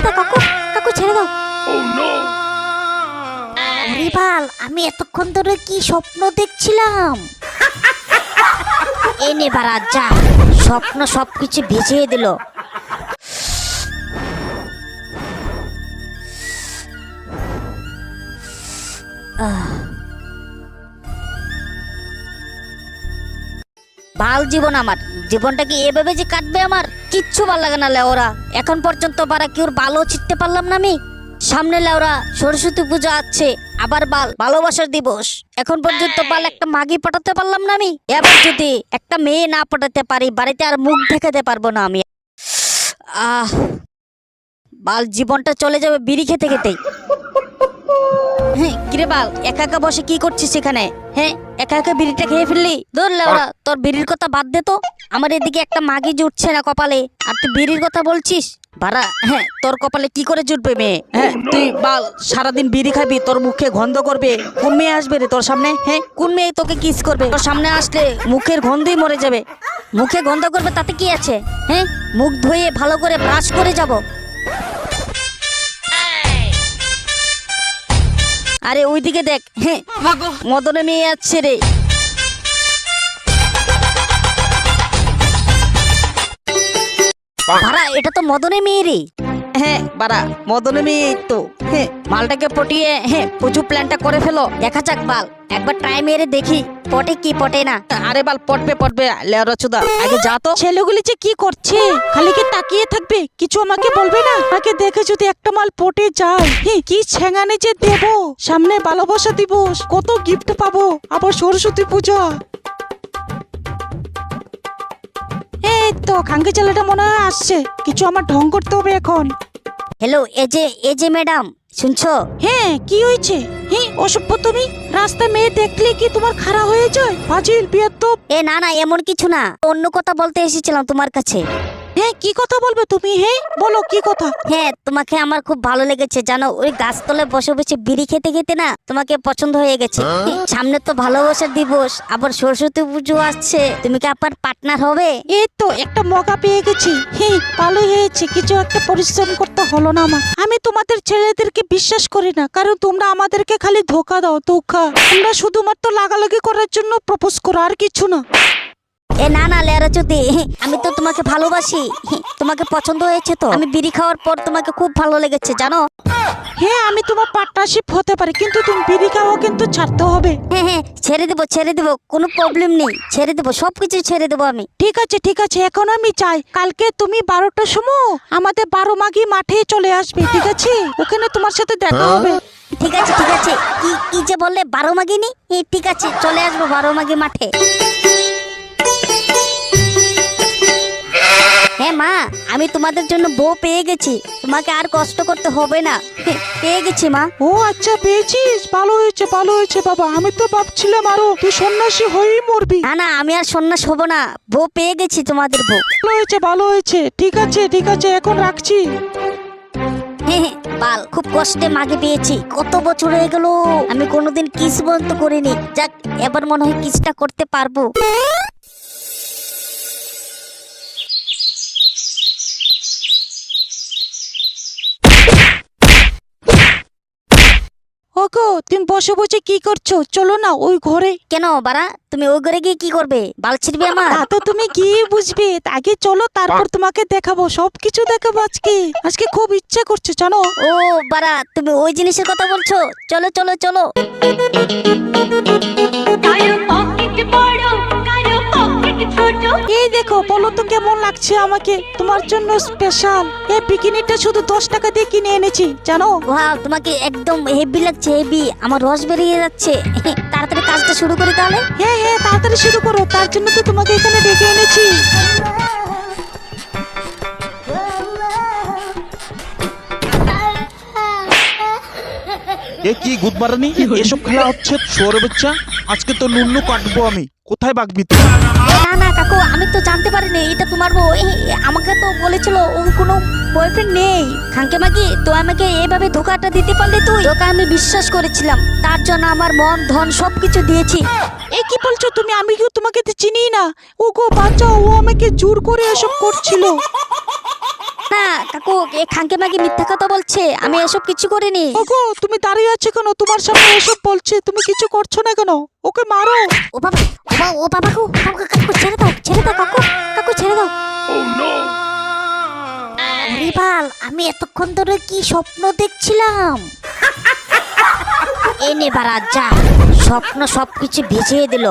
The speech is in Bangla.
দাও কাকু, কাকু ছেড়ে দাও। আরে বাল, আমি এতক্ষণ ধরে কি স্বপ্ন দেখছিলাম। এনে বারা যা, স্বপ্ন সবকিছু ভিজিয়ে দিল। বাল জীবন আমার, জীবনটা কি এভাবে যে কাটবে আমার কিচ্ছু ভাল লাগে না লেওরা। এখন পর্যন্ত বারা কেউ বালও ছিটতে পারলাম না আমি। সামনে লেওরা সরস্বতী পূজা আছে, আবার বাল ভালোবাসার দিবস। এখন পর্যন্ত বাল একটা মাগি পাঠাতে পারলাম না আমি। এবার যদি একটা মেয়ে না পাঠাতে পারি বাড়িতে আর মুখ দেখাতে পারবো না আমি। বাল জীবনটা চলে যাবে বিড়ি খেতে খেতেই। হ্যাঁ কিরে বাল, একা একা বসে কি করছিস এখানে? হ্যাঁ একা একা বিড়িটা খেয়ে ফেললি? ধর লেওরা, তোর বিড়ির কথা বাদ দে তো। আমার এদিকে একটা মাগি জুটছে না কপালে, আর তুই বিড়ির কথা বলছিস? বাড়া হ্যাঁ, তোর কপালে কি করে জুটবে মেয়ে? হ্যাঁ তুই বাল সারাদিন বিড়ি খাবি, তোর মুখে গন্ধ করবে। কোন মেয়ে আসবে রে তোর সামনে? হ্যাঁ কোন মেয়ে তোকে কিস করবে? তোর সামনে আসলে মুখের গন্ধই মরে যাবে। মুখে গন্ধ করবে তাতে কি আছে? হ্যাঁ মুখ ধুয়ে ভালো করে ব্রাশ করে যাব। আরে ওইদিকে দেখ, হ্যাঁ মদনে মেয়ে আছে রে। বাড়া এটা তো মদনে মেয়ে রে। হ্যাঁ বাড়া মদনে মেয়ে তো। হ্যাঁ মালটাকে পটিয়ে হ্যাঁ পুজো প্ল্যানটা করে ফেলো। দেখা যাক বাল, একবার ট্রাই মেরে দেখি পটে কি পটে না। আরে বাল পটবে পটবে লেওরা চুদা, আগে যা তো। ছেলেগুলি যে কি করছে, খালি কি তাকিয়ে থাকবে, কিছু আমাকে বলবে না? আগে দেখে যদি একটা মাল পটে যায়, কি ছেঙানে যে দেব। সামনে ভালোবাসা দিবস, কত গিফট পাবো, আবার সরস্বতী পূজা। এই তো খাঙ্কি ছেলেটা মনে হয় আসছে, কিছু আমার ঢং করতে হবে এখন। হ্যালো এই যে ম্যাডাম শুনছো? হ্যাঁ কি হয়েছে? হ্যাঁ অসভ্য তুমি, রাস্তায় মেয়ে দেখলে কি তোমার খারাপ হয়ে যায়? ফাজিল বিয়াদব। এ না না এমন কিছু না, অন্য কথা বলতে এসেছিলাম তোমার কাছে। হ্যাঁ কি কথা বলবে তুমি? হ্যাঁ বলো কি কথা। হ্যাঁ তোমাকে আমার খুব ভালো লেগেছে জানো, ওই গাছতলায় বসে বসে বিড়ি খেতে খেতে না তোমাকে পছন্দ হয়ে গেছে। সামনে তো ভালোবাসার দিবস, আবার সরস্বতী পুজো আসছে, তুমি কি আপনার পার্টনার হবে? এই তো একটা মৌকা পেয়ে গেছি। হ্যাঁ ভালোই হয়েছে, কিছু একটা পরিশ্রম করতে হলো না আমার। আমি তোমাদের ছেলেদেরকে বিশ্বাস করি না, কারণ তোমরা আমাদেরকে খালি ধোকা দাও, ধোকা। তোমরা শুধুমাত্র লাগালাগি করার জন্য প্রপোজ করো, আর কিছু না। এ না না লেরা চুদি, আমি তো তোমাকে ভালোবাসি, তোমাকে পছন্দ হয়েছে তো। আমি বিড়ি খাওয়ার পর তোমাকে খুব ভালো লেগেছে জানো। হ্যাঁ আমি তোমার পার্টনারশিপ হতে পারি, কিন্তু তুমি বিড়ি খাওয়া কিন্তু ছাড়তে হবে। হ্যাঁ হ্যাঁ ছেড়ে দেবো, কোনো প্রবলেম নেই, ছেড়ে দেবো, সবকিছু ছেড়ে দেবো আমি। ঠিক আছে, এখন আমি চাই কালকে তুমি 12টার সময় আমাদের 12 মাঘি মাঠে চলে আসবে, ঠিক আছে? ওখানে তোমার সাথে দেখা হবে। ঠিক আছে কি যে বললে 12 মাঘিনি? ঠিক আছে চলে আসবো 12 মাঘি মাঠে। হ্যাঁ মা, আমি তোমাদের জন্য বউ পেয়ে গেছি, তোমাকে আর কষ্ট করতে হবে না। পেয়ে গেছি মা। ও আচ্ছা পেয়েছিস, ভালো হয়েছে বাবা। আমি তো ভাবছিলাম আরো তুই সন্ন্যাসী হয়েই মরবি। না না আমি আর সন্ন্যাস হব না, বউ পেয়ে গেছি, তোমাদের বউ। ভালো হয়েছে, ঠিক আছে এখন রাখছি। বাল খুব কষ্টে মাগে পেয়েছি, কত বছর হয়ে গেল আমি কোনোদিন কিস বন্ধ করিনি। যাক এবার মনে হয় কিসটা করতে পারবো। ওগো তুমি বসে বসে কি করছো? চলো না ওই ঘরে। কেন বাড়া, তুমি ওই ঘরে গিয়ে কি করবে? বাল ছিড়বে আমার? তা তো তুমি কি বুঝবে, আগে চলো তারপর তোমাকে দেখাবো, সবকিছু দেখাবো। আজকে খুব ইচ্ছা করছে জানো। ও বাড়া, তুমি ওই জিনিসের কথা বলছো? চলো চলো চলো। এই দেখো, বলো তো কেমন লাগছে আমাকে? তোমার জন্য স্পেশাল এই বিকিনিটা শুধু 10 টাকা দিয়ে কিনে এনেছি জানো। ওয়াও তোমাকে একদম হেভি লাগছে, হেভি, আমার রস বেরিয়ে যাচ্ছে। তাড়াতাড়ি কাজটা শুরু করি তাহলে। হ্যাঁ তাড়াতাড়ি শুরু করো, তার জন্য তো তোমাকে এখানে ডেকে এনেছি। এ কি গুদমারানি, এসব খেলা হচ্ছে? শোরে বাচ্চা, আজকে তো নুন্নু কাটবো আমি। কোথায় বাগবি তুই? না না কাকু, আমি তো জানতে পারিনি এটা তোমার বউ। আমাকে তো বলেছিল ওর কোনো বয়ফ্রেন্ড নেই। খাঙ্কে মাগি, তো আমাকে এভাবে ধোকাটা দিতে পারলে তুই? তোকে আমি বিশ্বাস করেছিলাম, তার জন্য আমার মন ধন সবকিছু দিয়েছি। এই কি বলছো তুমি? আমি কি তোমাকে চিনি না? ওগো বাচ্চা, ও আমাকে জোর করে এসব করছিল। না কাকু এ খাঙ্কে মাকে মিথ্যা কথা বলছে, আমি এসব কিছু করিনি। ওগো তুমি দাঁড়িয়ে আছো কেন? তোমার সামনে এসব বলছে, তুমি কিছু করছো না কেন? ওকে মারো। ও বাবা ও বাবা কাকু কাকু ছেড়ে দাও কাকু কাকু ছেড়ে দাও। ওরে বাল, আমি এতক্ষণ ধরে কি স্বপ্ন দেখছিলাম। এনে বারা যা, স্বপ্ন সবকিছু ভিজিয়ে দিল।